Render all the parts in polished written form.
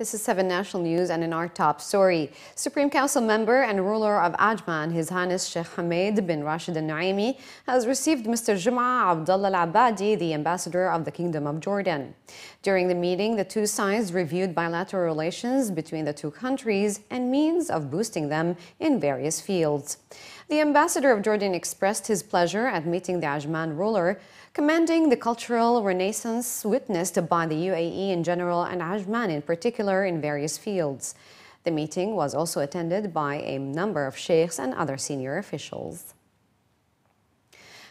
This is 7 National News, and in our top story, Supreme Council member and ruler of Ajman, His Highness Sheikh Hamad bin Rashid Al Naimi, has received Mr. Jum'a Abdullah Al Abadi, the ambassador of the Kingdom of Jordan. During the meeting, the two sides reviewed bilateral relations between the two countries and means of boosting them in various fields. The ambassador of Jordan expressed his pleasure at meeting the Ajman ruler, commending the cultural renaissance witnessed by the UAE in general and Ajman in particular in various fields. The meeting was also attended by a number of sheikhs and other senior officials.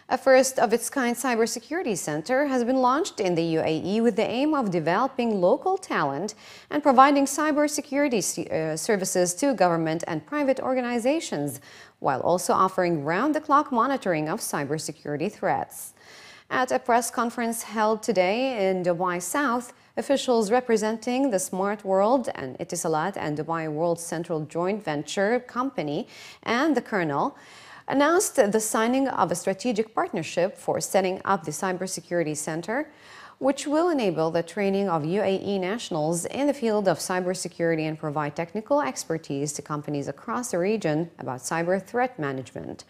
A first-of-its-kind cybersecurity center has been launched in the UAE with the aim of developing local talent and providing cybersecurity services to government and private organizations, while also offering round-the-clock monitoring of cybersecurity threats. At a press conference held today in Dubai South, officials representing the Smart World and Etisalat and Dubai World Central Joint Venture Company and the Colonel announced the signing of a strategic partnership for setting up the Cybersecurity Center, which will enable the training of UAE nationals in the field of cybersecurity and provide technical expertise to companies across the region about cyber threat management.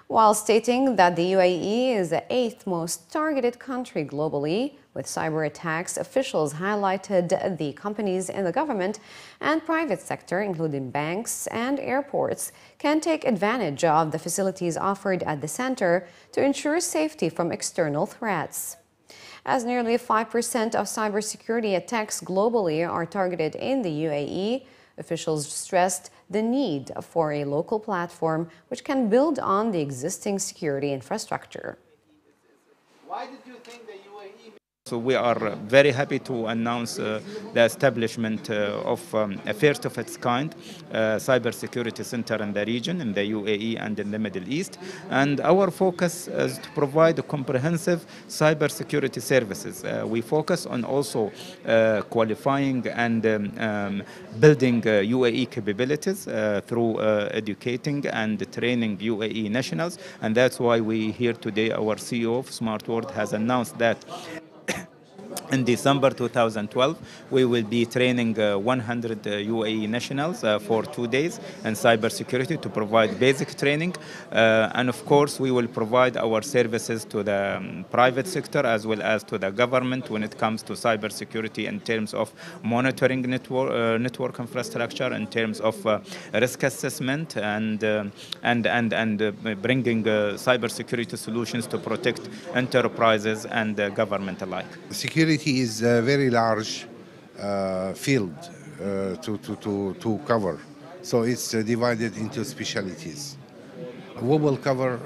While stating that the UAE is the 8th most targeted country globally with cyber attacks, officials highlighted the companies in the government and private sector, including banks and airports, can take advantage of the facilities offered at the center to ensure safety from external threats. As nearly 5% of cybersecurity attacks globally are targeted in the UAE, officials stressed the need for a local platform which can build on the existing security infrastructure. Why did you think the UAE? So we are very happy to announce the establishment of a first of its kind cybersecurity center in the region, in the UAE and in the Middle East. And our focus is to provide comprehensive cybersecurity services. We focus on also qualifying and building UAE capabilities through educating and training UAE nationals. And that's why we here today, our CEO of Smart World has announced that in December 2012, we will be training 100 UAE nationals for 2 days in cybersecurity to provide basic training. And of course, we will provide our services to the private sector as well as to the government when it comes to cybersecurity in terms of monitoring network infrastructure, in terms of risk assessment, and bringing cybersecurity solutions to protect enterprises and government alike. Security is a very large field to cover, so it's divided into specialties. We will cover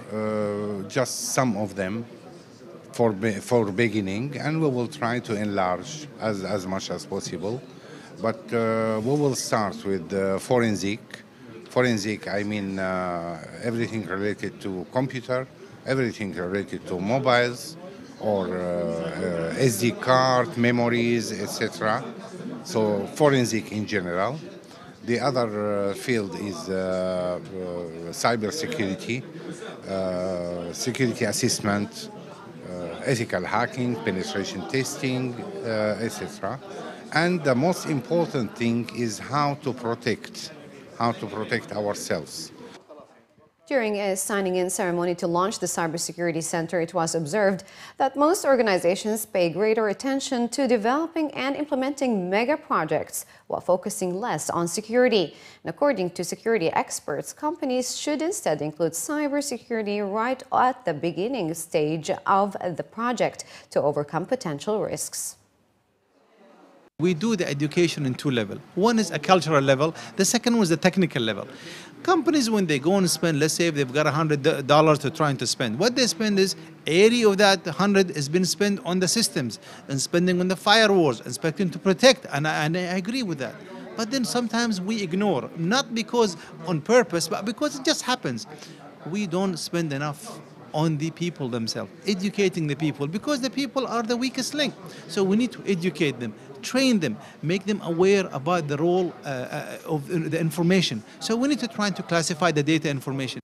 just some of them for beginning, and we will try to enlarge as much as possible. But we will start with forensic. Forensic, I mean everything related to computer, everything related to mobiles, or SD card, memories, etc. So forensic in general. The other field is cyber security, security assessment, ethical hacking, penetration testing, etc. And the most important thing is how to protect ourselves. During a signing-in ceremony to launch the Cybersecurity Center, it was observed that most organizations pay greater attention to developing and implementing mega projects while focusing less on security. And according to security experts, companies should instead include cybersecurity right at the beginning stage of the project to overcome potential risks. We do the education in two levels. One is a cultural level. The second one is the technical level. Companies, when they go and spend, let's say if they've got $100 to trying to spend, what they spend is 80 of that 100 has been spent on the systems and spending on the firewalls, expecting to protect. And I agree with that. But then sometimes we ignore, not because on purpose, but because it just happens. We don't spend enough on the people themselves, educating the people, because the people are the weakest link. So we need to educate them, train them, make them aware about the role of the information. So we need to try to classify the data information.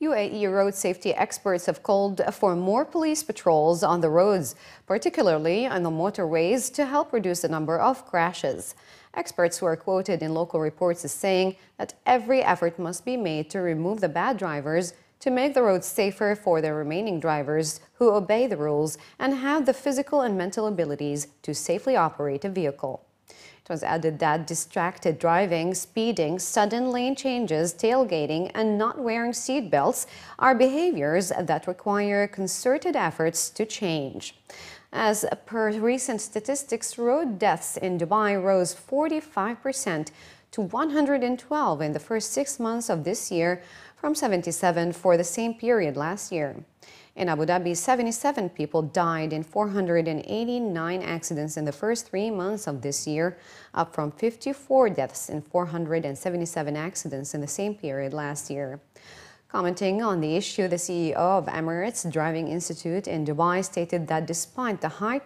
UAE road safety experts have called for more police patrols on the roads, particularly on the motorways, to help reduce the number of crashes. Experts who are quoted in local reports as saying that every effort must be made to remove the bad drivers to make the roads safer for the remaining drivers who obey the rules and have the physical and mental abilities to safely operate a vehicle. It was added that distracted driving, speeding, sudden lane changes, tailgating, and not wearing seat belts are behaviors that require concerted efforts to change. As per recent statistics, road deaths in Dubai rose 45% to 112 in the first 6 months of this year from 77 for the same period last year. In Abu Dhabi, 77 people died in 489 accidents in the first 3 months of this year, up from 54 deaths in 477 accidents in the same period last year. Commenting on the issue, the CEO of Emirates Driving Institute in Dubai stated that despite the high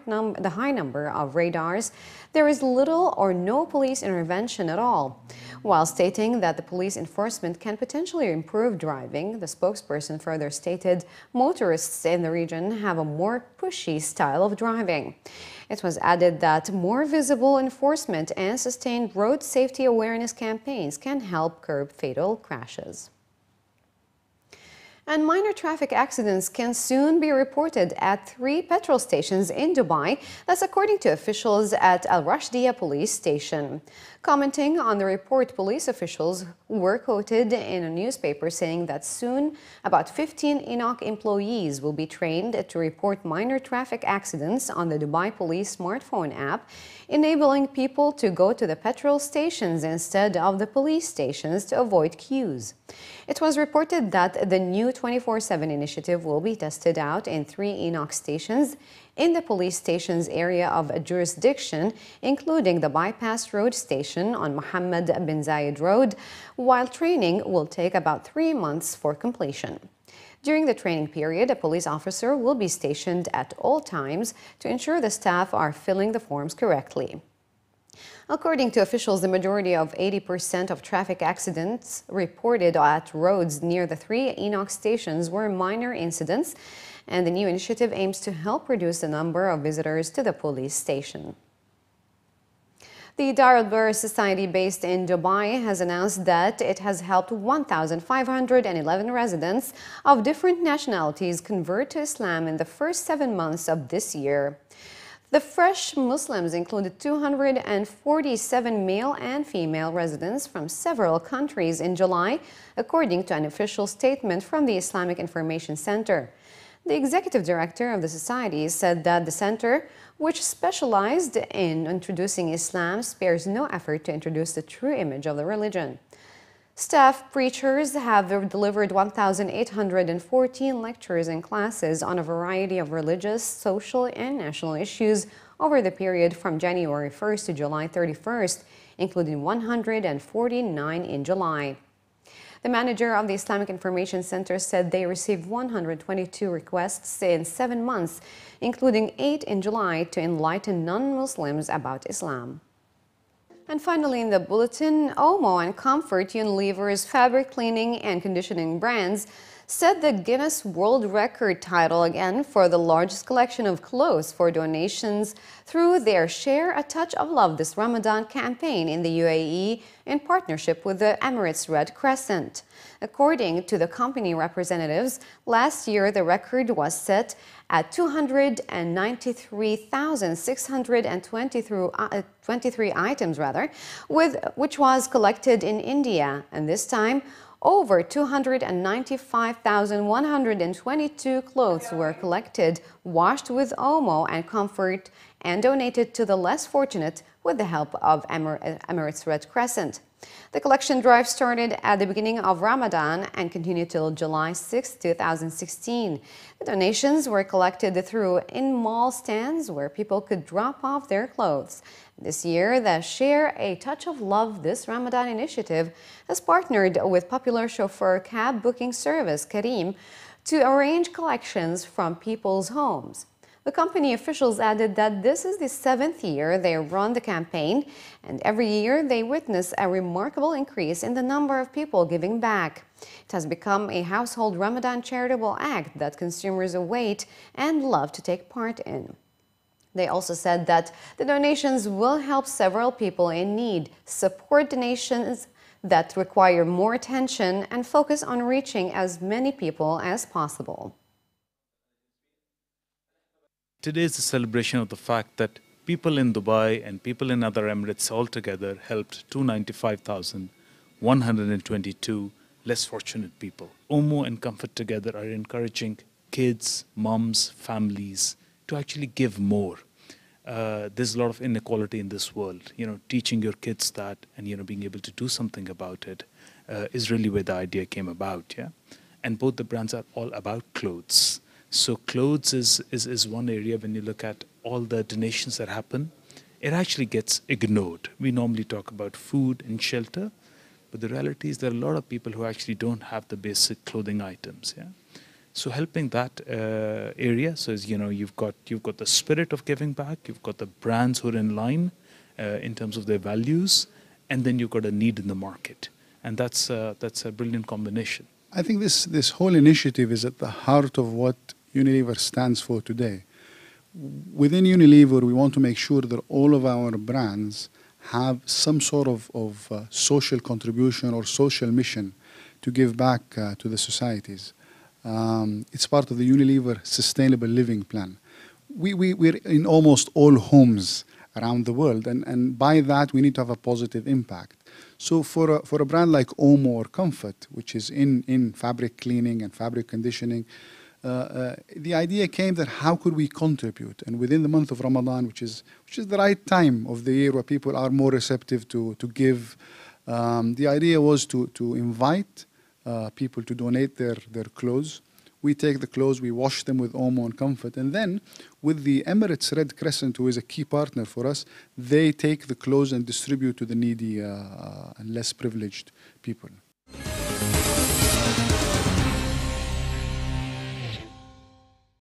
number of radars, there is little or no police intervention at all. While stating that the police enforcement can potentially improve driving, the spokesperson further stated motorists in the region have a more pushy style of driving. It was added that more visible enforcement and sustained road safety awareness campaigns can help curb fatal crashes. And minor traffic accidents can soon be reported at 3 petrol stations in Dubai. That's according to officials at Al Rashdiya police station. Commenting on the report, police officials were quoted in a newspaper saying that soon about 15 Enoch employees will be trained to report minor traffic accidents on the Dubai Police smartphone app, enabling people to go to the petrol stations instead of the police stations to avoid queues. It was reported that the new 24/7 initiative will be tested out in 3 Enoch stations in the police station's area of jurisdiction, including the bypass road station on Mohammed bin Zayed Road, while training will take about 3 months for completion. During the training period, a police officer will be stationed at all times to ensure the staff are filling the forms correctly. According to officials, the majority of 80% of traffic accidents reported at roads near the 3 Enoch stations were minor incidents, and the new initiative aims to help reduce the number of visitors to the police station. The Dar Al Ber Society based in Dubai has announced that it has helped 1,511 residents of different nationalities convert to Islam in the first 7 months of this year. The fresh Muslims included 247 male and female residents from several countries in July, according to an official statement from the Islamic Information Center. The executive director of the society said that the center, which specialized in introducing Islam, spares no effort to introduce the true image of the religion. Staff preachers have delivered 1,814 lectures and classes on a variety of religious, social, and national issues over the period from January 1st to July 31st, including 149 in July. The manager of the Islamic Information Center said they received 122 requests in 7 months, including 8 in July, to enlighten non-Muslims about Islam. And finally, in the bulletin, Omo and Comfort, Unilever's fabric cleaning and conditioning brands, set the Guinness World Record title again for the largest collection of clothes for donations through their Share a Touch of Love this Ramadan campaign in the UAE in partnership with the Emirates Red Crescent. According to the company representatives, last year the record was set at 293,623 items, which was collected in India, and this time over 295,122 clothes were collected, washed with Omo and Comfort, and donated to the less fortunate with the help of Emirates Red Crescent. The collection drive started at the beginning of Ramadan and continued till July 6, 2016. The donations were collected through in-mall stands where people could drop off their clothes. This year, the Share a Touch of Love this Ramadan initiative has partnered with popular chauffeur cab booking service Careem to arrange collections from people's homes. The company officials added that this is the 7th year they run the campaign, and every year they witness a remarkable increase in the number of people giving back. It has become a household Ramadan charitable act that consumers await and love to take part in. They also said that the donations will help several people in need, support donations that require more attention, and focus on reaching as many people as possible. Today is a celebration of the fact that people in Dubai and people in other Emirates altogether helped 295,122 less fortunate people. Omo and Comfort together are encouraging kids, moms, families to actually give more. There's a lot of inequality in this world. Teaching your kids that and being able to do something about it is really where the idea came about. Yeah, and both the brands are all about clothes. So clothes is one area. When you look at all the donations that happen, it actually gets ignored. We normally talk about food and shelter, but the reality is there are a lot of people who actually don't have the basic clothing items. Yeah, so helping that area. So you've got the spirit of giving back. You've got the brands who are in line in terms of their values, and then you've got a need in the market, and that's a brilliant combination. I think this whole initiative is at the heart of what Unilever stands for today. Within Unilever, we want to make sure that all of our brands have some sort of social contribution or social mission to give back to the societies. It's part of the Unilever Sustainable Living Plan. We're in almost all homes around the world, and by that we need to have a positive impact. So for a brand like Omo or Comfort, which is in fabric cleaning and fabric conditioning, the idea came that how could we contribute? And within the month of Ramadan, which is the right time of the year where people are more receptive to give, the idea was to invite people to donate their clothes. We take the clothes, we wash them with Omo and Comfort, and then with the Emirates Red Crescent, who is a key partner for us, they take the clothes and distribute to the needy and less privileged people.